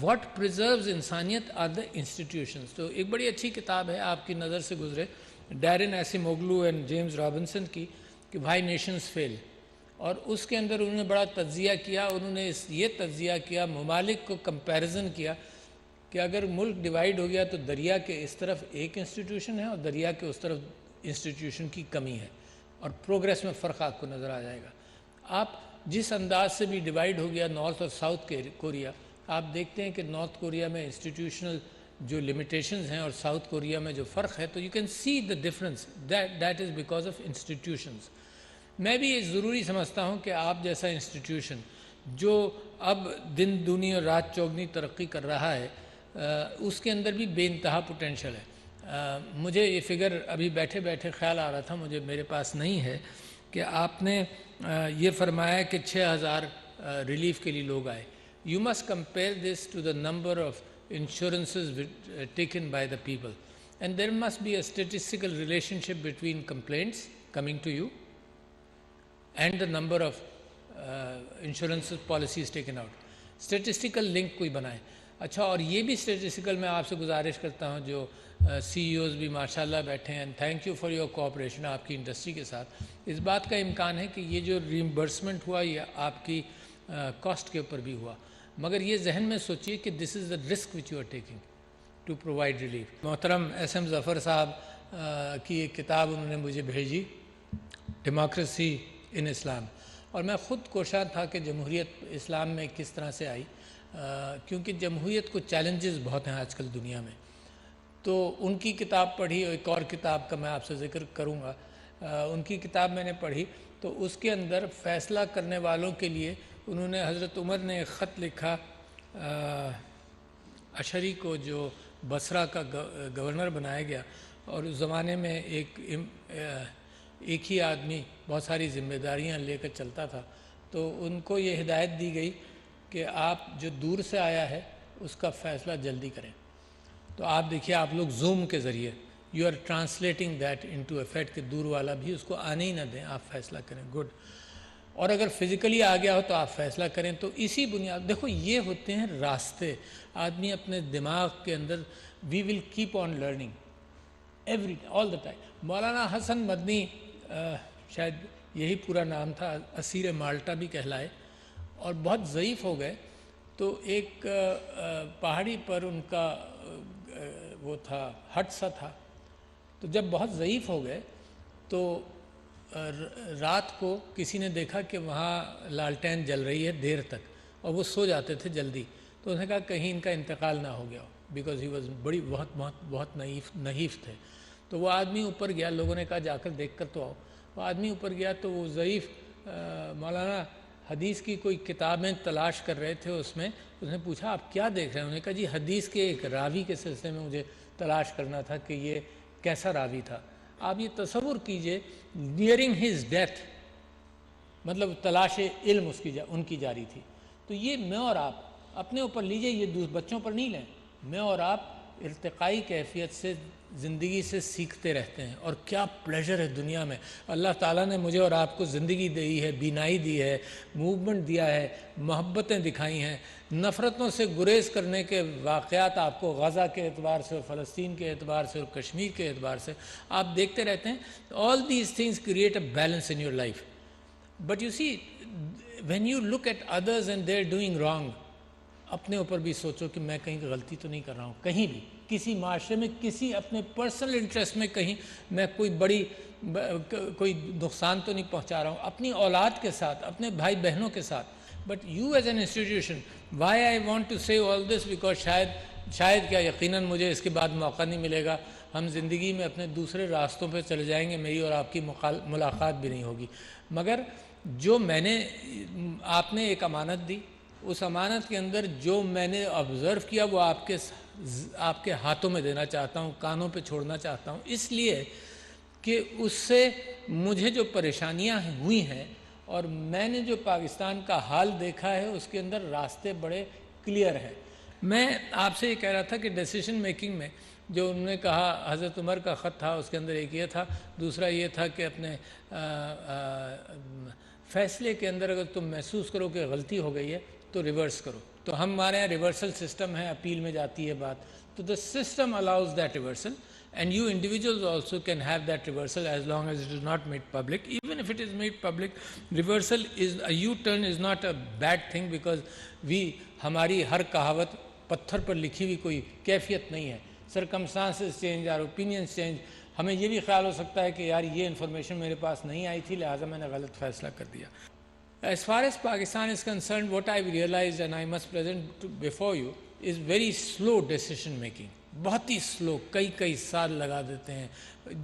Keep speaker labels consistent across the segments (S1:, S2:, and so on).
S1: What پریزروز انسانیت are the institutions. تو ایک بڑی اچھی کتاب ہے آپ کی نظر سے گزرے ڈیرن ایسیموگلو اینڈ جیمز رابنسن کی کہ وائی نیشنز فیل, اور اس کے اندر انہوں نے بڑا تجزیہ کیا. انہوں نے یہ تجزیہ کیا, ممالک کو کمپیریزن کیا کہ اگر ملک ڈیوائیڈ ہو گیا تو دریا کے اس طرف ایک انسٹیٹیوشن ہے اور دریا کے اس طرف انسٹیٹیوشن کی کمی ہے, اور پروگریس میں فرق آپ کو نظر آ جائے گا. آپ جس انداز سے بھی ڈیوائیڈ ہو گیا نارتھ اور ساؤتھ کوریا, آپ دیکھتے ہیں کہ نارتھ کوریا میں انسٹیٹیوشنل جو لمیٹیشنز ہیں اور ساؤتھ کوریا میں جو فرق ہے, تو you can see the difference, that is because of institutions. میں بھی یہ ضروری سمجھتا ہوں کہ آپ جیسا انسٹیٹیوشن جو اب دن دنی اور رات چوگنی ترقی کر رہا ہے, اس کے اندر بھی بے انتہا پوٹینشل ہے. مجھے یہ فگر ابھی بیٹھے بیٹھے خیال آ رہا تھا, مجھے میرے پاس نہیں ہے, کہ آپ نے یہ فرمایا کہ 6,000 ریلیف کے لیے لوگ آئے. You must compare this to the number of insurances taken by the people, and there must be a statistical relationship between complaints coming to you and the number of insurance policies taken out. Statistical link کوئی بنائے. اچھا, اور یہ بھی statistical میں آپ سے گزارش کرتا ہوں, جو سی ای اوز بھی ماشاء اللہ بیٹھے ہیں, thank you for your cooperation آپ کی انڈسٹری کے ساتھ. اس بات کا امکان ہے کہ یہ جو ریمبرسمنٹ ہوا یہ آپ کی کاسٹ کے اوپر بھی ہوا, مگر یہ ذہن میں سوچیے کہ this is the risk which you are taking to provide relief. محترم ایس ایم ظفر صاحب کی ایک کتاب انہوں نے مجھے بھیجی, ڈیموکریسی ان اسلام, اور میں خود کوشاں تھا کہ جمہوریت اسلام میں کس طرح سے آئی, کیونکہ جمہوریت کو چیلنجز بہت ہیں آج کل دنیا میں. تو ان کی کتاب پڑھی, اور ایک اور کتاب کا میں آپ سے ذکر کروں گا, ان کی کتاب میں نے پڑھی تو اس کے اندر فیصلہ کرنے والوں کے لیے انہوں نے, حضرت عمر نے ایک خط لکھا اشعری کو, جو بصرہ کا گورنر بنایا گیا, اور اس زمانے میں ایک ہی آدمی بہت ساری ذمہ داریاں لے کر چلتا تھا. تو ان کو یہ ہدایت دی گئی کہ آپ جو دور سے آیا ہے اس کا فیصلہ جلدی کریں. تو آپ دیکھیے, آپ لوگ زوم کے ذریعے you are translating that into effect کہ دور والا بھی اس کو آنے ہی نہ دیں, آپ فیصلہ کریں. گڈ. اور اگر فزیکلی آ گیا ہو تو آپ فیصلہ کریں. تو اسی بنیاد, دیکھو یہ ہوتے ہیں راستے. آدمی اپنے دماغ کے اندر, we will keep on learning every all the time. Maulana Hasan مدنی, شاید یہی پورا نام تھا, اسیر مالٹا بھی کہلائے, اور بہت ضعیف ہو گئے. تو ایک پہاڑی پر ان کا وہ تھا, ہٹ سا تھا. تو جب بہت ضعیف ہو گئے تو رات کو کسی نے دیکھا کہ وہاں لالٹین جل رہی ہے دیر تک, اور وہ سو جاتے تھے جلدی. تو انہوں نے کہا کہیں ان کا انتقال نہ ہو گیا ہو, بیکاز ہی واز بڑی بہت نحیف تھے. تو وہ آدمی اوپر گیا, لوگوں نے کہا جا کر دیکھ کر تو آؤ. وہ آدمی اوپر گیا تو وہ ضعیف مولانا حدیث کی کوئی کتابیں تلاش کر رہے تھے. اس نے پوچھا آپ کیا دیکھ رہے ہیں؟ انہوں نے کہا جی حدیث کے ایک راوی کے سلسلے میں مجھے تلاش کرنا تھا کہ یہ کیسا راوی تھا. آپ یہ تصور کیجئے, نیئرنگ ہز ڈیتھ, مطلب تلاش علم ان کی جاری تھی. تو یہ میں اور آپ اپنے اوپر لیجئے, یہ بچوں پر نہیں لیں. میں اور آپ ارتقائی کیفیت سے زندگی سے سیکھتے رہتے ہیں, اور کیا پلیجر ہے دنیا میں. اللہ تعالیٰ نے مجھے اور آپ کو زندگی دی ہے, بینائی دی ہے, موومنٹ دیا ہے, محبتیں دکھائی ہیں. نفرتوں سے گریز کرنے کے واقعات آپ کو غزہ کے اعتبار سے, اور فلسطین کے اعتبار سے, اور کشمیر کے اعتبار سے آپ دیکھتے رہتے ہیں. All these things create a balance in your life. But you see, when you look at others and they are doing wrong, اپنے اوپر بھی سوچو کہ میں کہیں غلطی تو نہیں کر رہا ہوں, کہیں بھی کسی معاشرے میں, کسی اپنے پرسنل انٹرسٹ میں کہیں میں کوئی نقصان تو نہیں پہنچا رہا ہوں اپنی اولاد کے ساتھ, اپنے بھائی بہنوں کے ساتھ. But you as an institution, why I want to say all this, because شاید کیا یقیناً مجھے اس کے بعد موقع نہیں ملے گا, ہم زندگی میں اپنے دوسرے راستوں پہ چلے جائیں گے, میری اور آپ کی ملاقات بھی نہیں ہوگی. مگر جو آپ نے ایک امانت دی, اس امانت کے اندر جو میں نے آبزرو کیا وہ آپ کے ہاتھوں میں دینا چاہتا ہوں, کانوں پہ چھوڑنا چاہتا ہوں, اس لیے کہ اس سے مجھے جو پریشانیاں ہوئی ہیں اور میں نے جو پاکستان کا حال دیکھا ہے اس کے اندر راستے بڑے کلیئر ہیں. میں آپ سے یہ کہہ رہا تھا کہ ڈیسیشن میکنگ میں جو انہوں نے کہا, حضرت عمر کا خط تھا, اس کے اندر ایک یہ تھا, دوسرا یہ تھا کہ اپنے فیصلے کے اندر اگر تم محسوس کرو کہ غلطی ہو گئی ہے تو ریورس کرو. تو ہمارے یہاں ریورسل سسٹم ہے, اپیل میں جاتی ہے بات, تو the system allows that reversal, and you individuals also can have that reversal as long as it is not made public. Even if it is made public, reversal is a U-turn is not a bad thing, because ہماری ہر کہاوت پتھر پر لکھی ہوئی کوئی کیفیت نہیں ہے. circumstances change, our opinions change. ہمیں یہ بھی خیال ہو سکتا ہے کہ یار یہ انفارمیشن میرے پاس نہیں آئی تھی, لہٰذا میں نے غلط فیصلہ کر دیا. As far as Pakistan is concerned, what I've realized and I must present before you is very slow decision making. بہت ہی سلو, کئی سال لگا دیتے ہیں.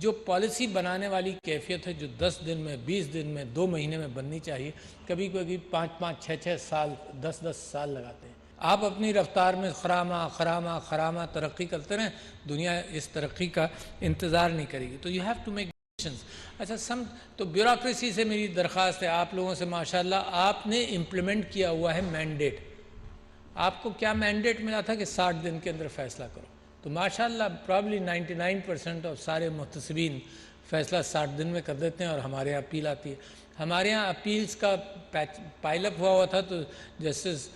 S1: جو پالیسی بنانے والی کیفیت ہے, جو 10 دن میں, 20 دن میں, 2 مہینے میں بننی چاہیے, کبھی 5 6 سال, 10 سال لگاتے ہیں. آپ اپنی رفتار میں خرامہ ترقی کرتے رہیں, دنیا اس ترقی کا انتظار نہیں کرے گی. تو you have to make decisions. اچھا تو بیوروکریسی سے میری درخواست ہے آپ لوگوں سے, ماشاءاللہ آپ نے امپلیمنٹ کیا ہوا ہے مینڈیٹ. آپ کو کیا مینڈیٹ ملا تھا کہ 60 دن کے اندر فیصلہ کرو, تو ماشاءاللہ پرابلی 99% آف سارے محتسبین فیصلہ 60 دن میں کر دیتے ہیں, اور ہمارے یہاں اپیل آتی ہے. ہمارے یہاں اپیلز کا پائل اپ ہوا تھا, تو جسٹس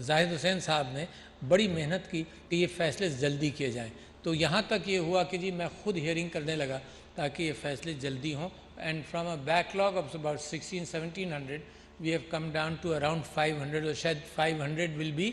S1: زاہد حسین صاحب نے بڑی محنت کی کہ یہ فیصلے جلدی کیے جائیں. تو یہاں تک یہ ہوا کہ جی میں خود ہیئرنگ کرنے لگا تاکہ یہ فیصلے جلدی ہوں. And from a backlog of about 1600-1700 we have come down to around 500, اور شاید 500 will be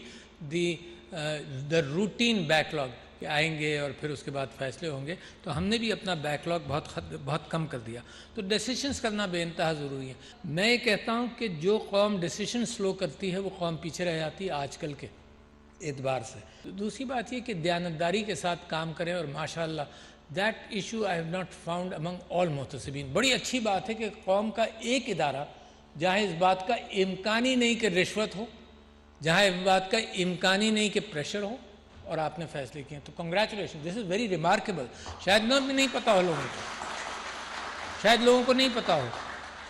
S1: the routine backlog کہ آئیں گے اور پھر اس کے بعد فیصلے ہوں گے. تو ہم نے بھی اپنا بیک لاگ بہت کم کر دیا. تو ڈیسیشنز کرنا بے انتہا ضروری ہے. میں یہ کہتا ہوں کہ جو قوم ڈیسیشن سلو کرتی ہے وہ قوم پیچھے رہ جاتی ہے آج کل کے اعتبار سے. دوسری بات یہ کہ دیانتداری کے ساتھ کام کریں, اور ماشاءاللہ that issue I have not found among all محتسبین. بڑی اچھی بات ہے کہ قوم کا ایک ادارہ جہاں اس بات کا امکان ہی نہیں کہ رشوت ہو, جہاں اس بات کا امکان ہی نہیں کہ پریشر ہو, اور آپ نے فیصلے کیے. تو congratulation, this is very remarkable. شاید نہیں پتہ ہو لوگوں کو, شاید لوگوں کو نہیں پتہ ہو,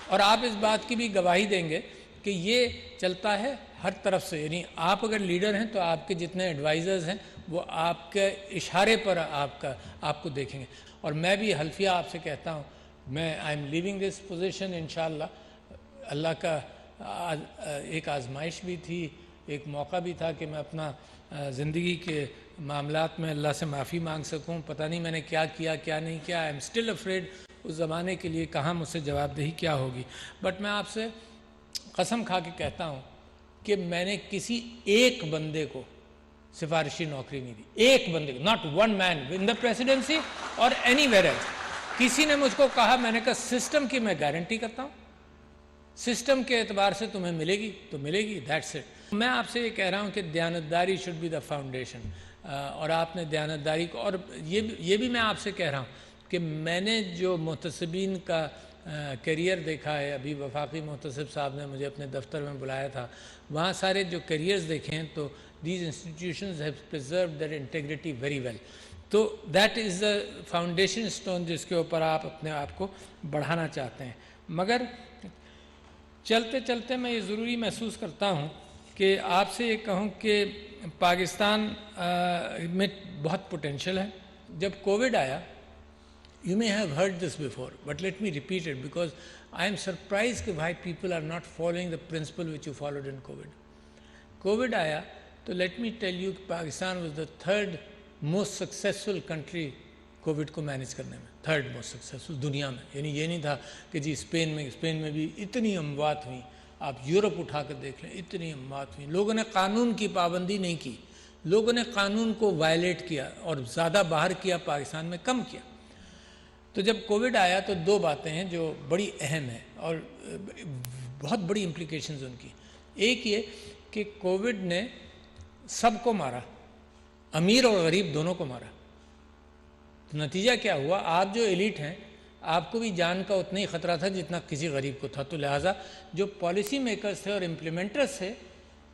S1: اور آپ اس بات کی بھی گواہی دیں گے کہ یہ چلتا ہے ہر طرف سے. یعنی آپ اگر لیڈر ہیں تو آپ کے جتنے ایڈوائزرز ہیں وہ آپ کے اشارے پر آپ کو دیکھیں گے. اور میں بھی حلفیہ آپ سے کہتا ہوں, میں I am leaving this position انشاءاللہ. اللہ کا ایک آزمائش بھی تھی, ایک موقع بھی تھا کہ میں اپنا زندگی کے معاملات میں اللہ سے معافی مانگ سکوں. پتہ نہیں میں نے کیا کیا کیا نہیں کیا. آئی ایم اسٹل افریڈ اس زمانے کے لیے کہاں مجھ سے جواب دہی کیا ہوگی. بٹ میں آپ سے قسم کھا کے کہتا ہوں کہ میں نے کسی ایک بندے کو سفارشی نوکری نہیں دی. ایک بندے کو, not one main in the presidency اور اینی ویئر ایلس. کسی نے مجھ کو کہا, میں نے کہا سسٹم کی میں گارنٹی کرتا ہوں, سسٹم کے اعتبار سے تمہیں ملے گی تو ملے گی, دیٹس اٹ. میں آپ سے یہ کہہ رہا ہوں کہ دیانتداری شوڈ بی دا فاؤنڈیشن. اور آپ نے دیانتداری کو, اور یہ بھی میں آپ سے کہہ رہا ہوں کہ میں نے جو محتسبین کا کیریئر دیکھا ہے, ابھی وفاقی محتسب صاحب نے مجھے اپنے دفتر میں بلایا تھا, وہاں سارے جو کیریئرز دیکھے ہیں تو these institutions have preserved their integrity very well. تو that is the foundation stone جس کے اوپر آپ اپنے آپ کو بڑھانا چاہتے ہیں. مگر چلتے چلتے میں یہ ضروری محسوس کرتا ہوں کہ آپ سے یہ کہوں کہ پاکستان میں بہت پوٹینشل ہے. جب کووڈ آیا, you may have heard this before, but let me repeat it because I am surprised کہ why people are not following the principle which you followed in COVID. Covid آیا تو let me tell you Pakistan was the third most successful country Covid کو manage کرنے میں, third most successful دنیا میں. یعنی یہ نہیں تھا کہ جی اسپین میں بھی اتنی اموات ہوئیں, آپ یورپ اٹھا کر دیکھ لیں اتنی اموات ہوئیں. لوگوں نے قانون کی پابندی نہیں کی, لوگوں نے قانون کو وائلیٹ کیا, اور زیادہ باہر کیا, پاکستان میں کم کیا. تو جب کووڈ آیا تو دو باتیں ہیں جو بڑی اہم ہیں اور بہت بڑی امپلیکیشنز ان کی. ایک یہ کہ کووڈ نے سب کو مارا, امیر اور غریب دونوں کو مارا. تو نتیجہ کیا ہوا, آپ جو ایلیٹ ہیں آپ کو بھی جان کا اتنا ہی خطرہ تھا جتنا کسی غریب کو تھا. تو لہٰذا جو پالیسی میکرز تھے اور امپلیمنٹرز تھے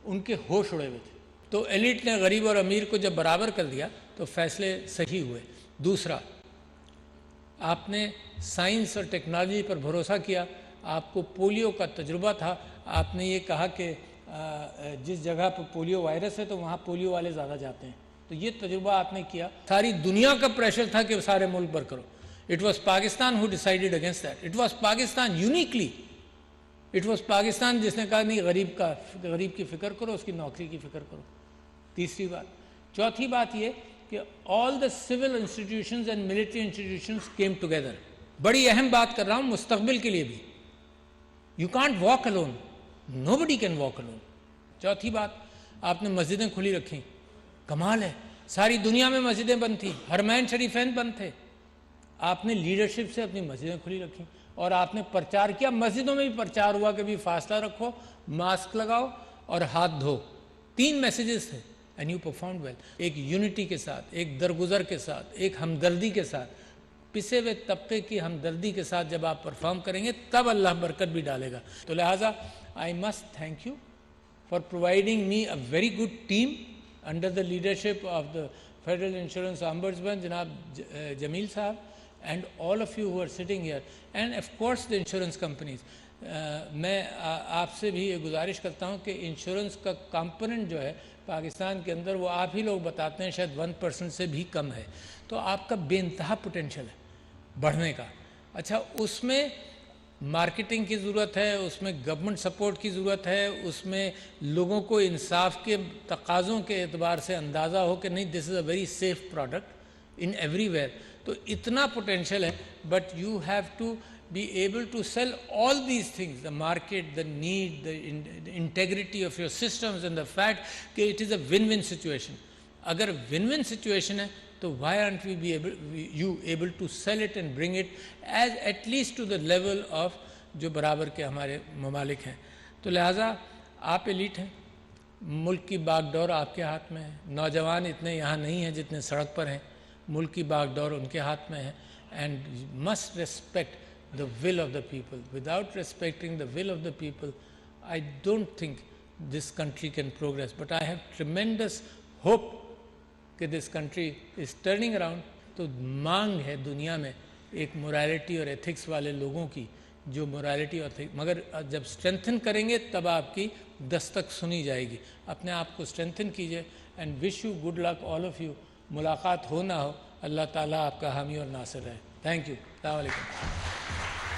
S1: ان کے ہوش اڑے ہوئے تھے. تو ایلیٹ نے غریب اور امیر کو جب برابر کر دیا تو فیصلے صحیح ہوئے. دوسرا, آپ نے سائنس اور ٹیکنالوجی پر بھروسہ کیا. آپ کو پولیو کا تجربہ تھا, آپ نے یہ کہا کہ جس جگہ پر پولیو وائرس ہے تو وہاں پولیو والے زیادہ جاتے ہیں. تو یہ تجربہ آپ نے کیا. ساری دنیا کا پریشر تھا کہ سارے ملک پر کرو. It was Pakistan who decided against that. It was Pakistan uniquely it was Pakistan جس نے کہا نہیں غریب کی فکر کرو، اس کی نوکری کی فکر کرو. تیسری بات. چوتھی بات یہ کہ all the civil institutions and military institutions came together. بڑی اہم بات کر رہا ہوں مستقبل کے لیے بھی. You can't walk alone, nobody can walk alone. چوتھی بات، آپ نے مسجدیں کھلی رکھیں. کمال ہے، ساری دنیا میں مسجدیں بند تھیں، حرمین شریفین بند تھے. آپ نے لیڈرشپ سے اپنی مسجدیں کھلی رکھیں اور آپ نے پرچار کیا. مسجدوں میں بھی پرچار ہوا کہ بھی فاصلہ رکھو، ماسک لگاؤ اور ہاتھ دھو. 3 میسیجز تھے اینڈ یو پرفارمڈ ویل. ایک یونٹی کے ساتھ، ایک درگزر کے ساتھ، ایک ہمدردی کے ساتھ، پسے ہوئے طبقے کی ہمدردی کے ساتھ جب آپ پرفارم کریں گے تب اللہ برکت بھی ڈالے گا. تو لہٰذا I must thank you for providing me a very good team under the leadership of the federal insurance ombudsman جناب جمیل صاحب and all of you who are sitting here and of course the insurance companies. میں آپ سے بھی یہ گزارش کرتا ہوں کہ انشورنس کا کمپوننٹ جو ہے پاکستان کے اندر وہ آپ ہی لوگ بتاتے ہیں شاید 1% سے بھی کم ہے. تو آپ کا بے انتہا پوٹینشیل ہے بڑھنے کا. اچھا، اس میں مارکیٹنگ کی ضرورت ہے، اس میں گورنمنٹ سپورٹ کی ضرورت ہے، اس میں لوگوں کو انصاف کے تقاضوں کے اعتبار سے اندازہ ہو کہ نہیں this is a very safe product in everywhere. تو اتنا پوٹینشیل ہے، but you have to be able to sell all these things, the market, the need, the integrity of your systems and the fact کہ it is a one one situation. اگر one one situation ہے تو why aren't we you able to sell it and bring it as at least to the level of جو برابر کے ہمارے ممالک ہیں. تو لہٰذا آپ ایلیٹ ہیں، ملک کی باغ ڈور آپ کے ہاتھ میں ہے. نوجوان اتنے یہاں نہیں ہیں جتنے سڑک پر ہیں، ملک کی باغ ڈور ان کے ہاتھ میں ہے. And must respect the will of the people. Without respecting the will of the people I don't think this country can progress. But I have tremendous hope کہ this country is turning around. تو مانگ ہے دنیا میں ایک morality اور ethics والے لوگوں کی، جو مورالٹی اور مگر جب اسٹرینتھن کریں گے تب آپ کی دستک سنی جائے گی. اپنے آپ کو اسٹرینتھن کیجیے and wish you good luck all of you. ملاقات ہو نہ ہو، اللہ تعالیٰ آپ کا حامی اور ناصر ہے. Thank you. السلام علیکم.